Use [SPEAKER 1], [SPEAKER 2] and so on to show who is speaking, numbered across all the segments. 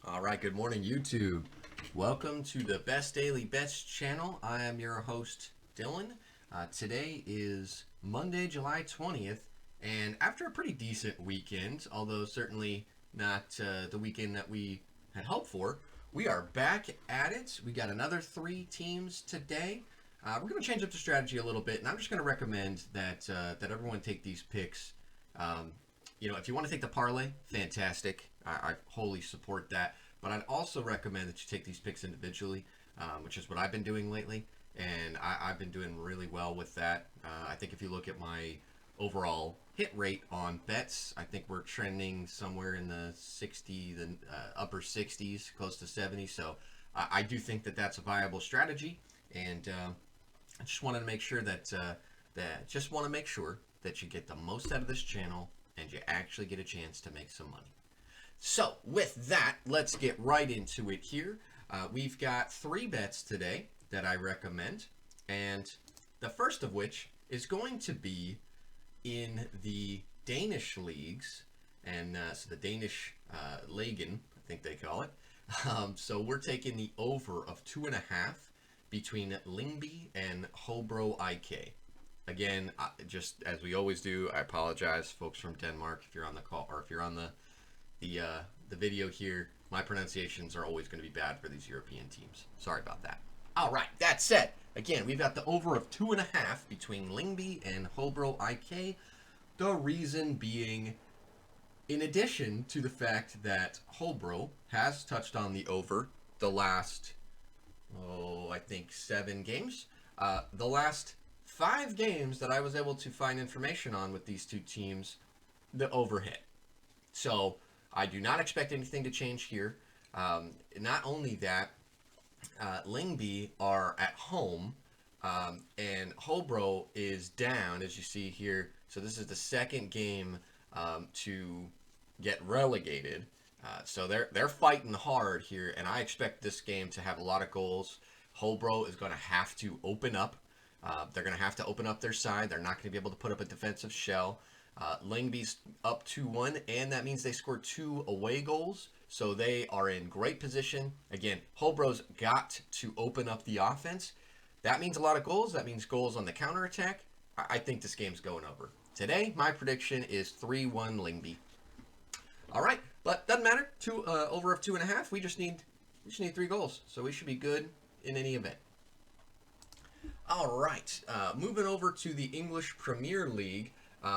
[SPEAKER 1] All right, good morning, YouTube. Welcome to the Best Daily Bets channel. I am your host, Dylan. Today is Monday, July 20th, and after a pretty decent weekend, although certainly not the weekend that we had hoped for, we are back at it. We got another 3 teams today. We're going to change up the strategy a little bit, and I'm just going to recommend that everyone take these picks. If you want to take the parlay, fantastic. I wholly support that. But I'd also recommend that you take these picks individually, which is what I've been doing lately. And I've been doing really well with that. I think if you look at my overall hit rate on bets, I think we're trending somewhere in the upper 60s, close to 70. So I do think that that's a viable strategy. And I just wanted to make sure that you get the most out of this channel and you actually get a chance to make some money. So with that, let's get right into it here. We've got 3 bets today that I recommend, and the first of which is going to be in the Danish leagues, and so the Danish Ligen, I think they call it. So we're taking the over of 2.5 between Lyngby and Hobro IK. Again, just as we always do, I apologize, folks from Denmark, if you're on the call or if you're on the video here. My pronunciations are always going to be bad for these European teams. Sorry about that. All right, that said, again, we've got the over of 2.5 between Lyngby and Hobro IK. The reason being, in addition to the fact that Hobro has touched on the over the last, I think 7 games. The last 5 games that I was able to find information on with these 2 teams, the over hit. So I do not expect anything to change here. Not only that, Lyngby are at home, and Hobro is down, as you see here. So this is the second game to get relegated. So they're fighting hard here, and I expect this game to have a lot of goals. Hobro is going to have to open up. They're going to have to open up their side. They're not going to be able to put up a defensive shell. Lyngby's up 2-1, and that means they scored 2 away goals, so they are in great position. Again, Hobro's got to open up the offense. That means a lot of goals. That means goals on the counterattack. I think this game's going over. Today, my prediction is 3-1 Lyngby. All right, but doesn't matter. Over of 2.5. We just need 3 goals, so we should be good in any event. All right, moving over to the English Premier League,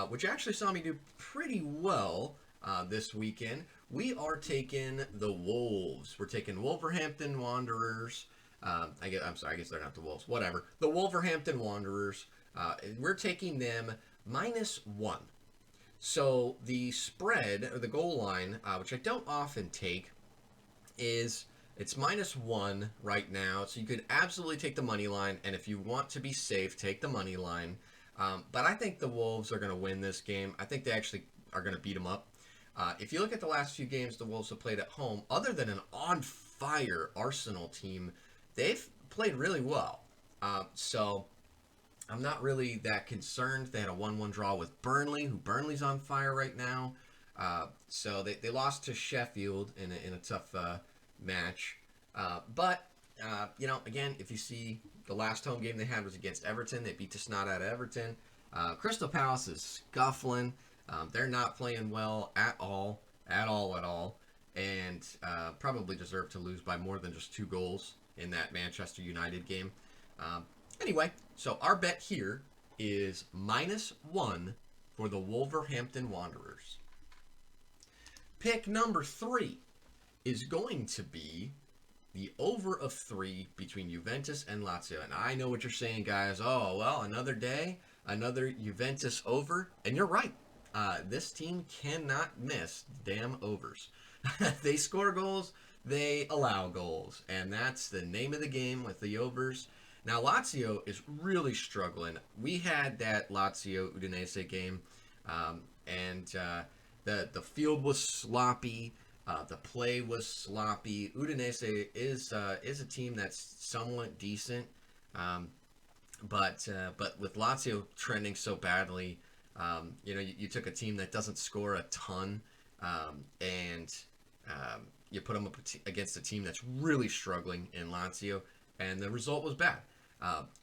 [SPEAKER 1] which actually saw me do pretty well this weekend. We are taking the Wolves. We're taking Wolverhampton Wanderers. I guess they're not the Wolves. Whatever. The Wolverhampton Wanderers. We're taking them -1. So the spread, or the goal line, which I don't often take, is it's -1 right now. So you could absolutely take the money line, and if you want to be safe, take the money line. But I think the Wolves are going to win this game. I think they actually are going to beat them up. If you look at the last few games the Wolves have played at home, other than an on-fire Arsenal team, they've played really well. So I'm not really that concerned. They had a 1-1 draw with Burnley, who Burnley's on fire right now. So they lost to Sheffield in a tough match. But again, if you see the last home game they had was against Everton. They beat the snot out of Everton. Crystal Palace is scuffling. They're not playing well at all. And probably deserve to lose by more than just 2 goals in that Manchester United game. Anyway, so our bet here is -1 for the Wolverhampton Wanderers. Pick number 3 is going to be the over of 3 between Juventus and Lazio. And I know what you're saying, guys. Oh, well, another day, another Juventus over. And you're right. This team cannot miss damn overs. They score goals, they allow goals. And that's the name of the game with the overs. Now, Lazio is really struggling. We had that Lazio-Udinese game, and the field was sloppy. The play was sloppy. Udinese is a team that's somewhat decent, but with Lazio trending so badly, you took a team that doesn't score a ton, and You put them up against a team that's really struggling in Lazio, and the result was bad.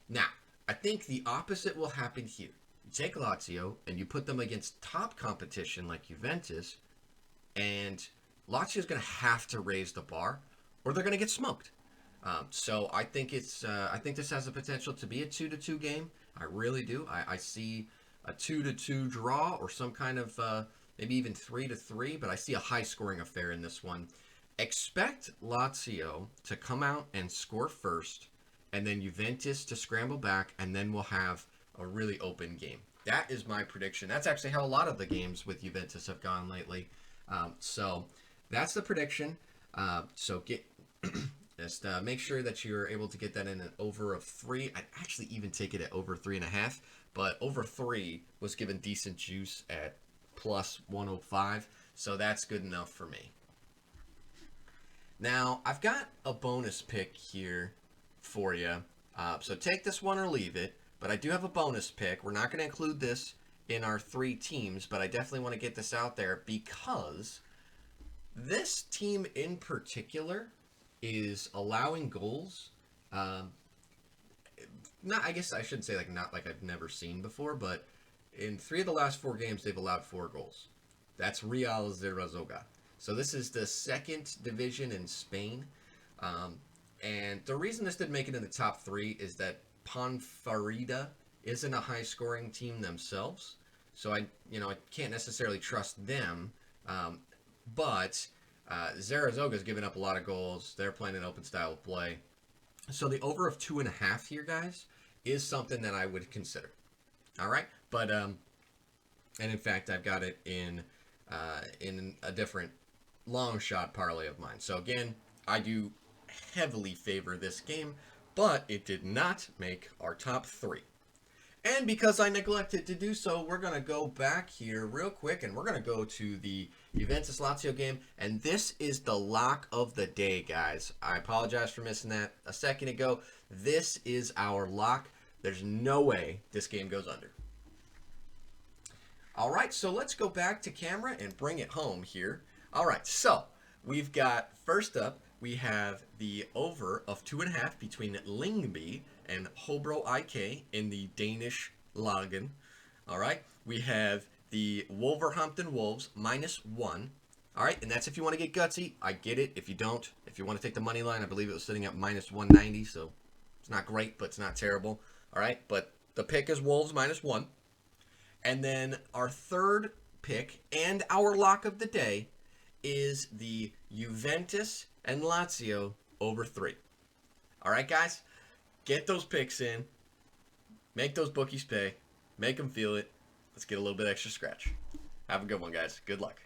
[SPEAKER 1] Now, I think the opposite will happen here. You take Lazio and you put them against top competition like Juventus, and Lazio's going to have to raise the bar, or they're going to get smoked. So I think I think this has the potential to be a 2-2 game. I really do. I see a 2-2 draw, or some kind of maybe even 3-3. But I see a high-scoring affair in this one. Expect Lazio to come out and score first, and then Juventus to scramble back, and then we'll have a really open game. That is my prediction. That's actually how a lot of the games with Juventus have gone lately. So that's the prediction. So get just make sure that you're able to get that in an over of 3. I'd actually even take it at over 3.5, but over 3 was given decent juice at plus 105, so that's good enough for me. Now, I've got a bonus pick here for you. So take this one or leave it, but I do have a bonus pick. We're not going to include this in our 3 teams, but I definitely want to get this out there because this team in particular is allowing goals. Not, I guess I shouldn't say not like I've never seen before, but in 3 of the last 4 games, they've allowed 4 goals. That's Real Zarazoga. So this is the 2nd division in Spain. And the reason this didn't make it in the top 3 is that Ponferradina isn't a high-scoring team themselves. So I can't necessarily trust them. But Zarazoga's given up a lot of goals. They're playing an open style of play. So the over of 2.5 here, guys, is something that I would consider. All right? But, and in fact, I've got it in a different long shot parlay of mine. So again, I do heavily favor this game, but it did not make our top 3. And because I neglected to do so, we're going to go back here real quick, and we're going to go to the Juventus-Lazio game. And this is the lock of the day, guys. I apologize for missing that a second ago. This is our lock. There's no way this game goes under. All right, so let's go back to camera and bring it home here. All right, so we've got, first up, we have the over of 2.5 between Lyngby and Hobro IK in the Danish Liga. All right, we have the Wolverhampton Wolves -1. All right, and that's if you want to get gutsy. I get it. If you don't, if you want to take the money line, I believe it was sitting at -190, so it's not great, but it's not terrible. All right, but the pick is Wolves -1. And then our third pick and our lock of the day is the Juventus and Lazio over 3. All right, guys, get those picks in. Make those bookies pay. Make them feel it. Let's get a little bit extra scratch. Have a good one, guys. Good luck.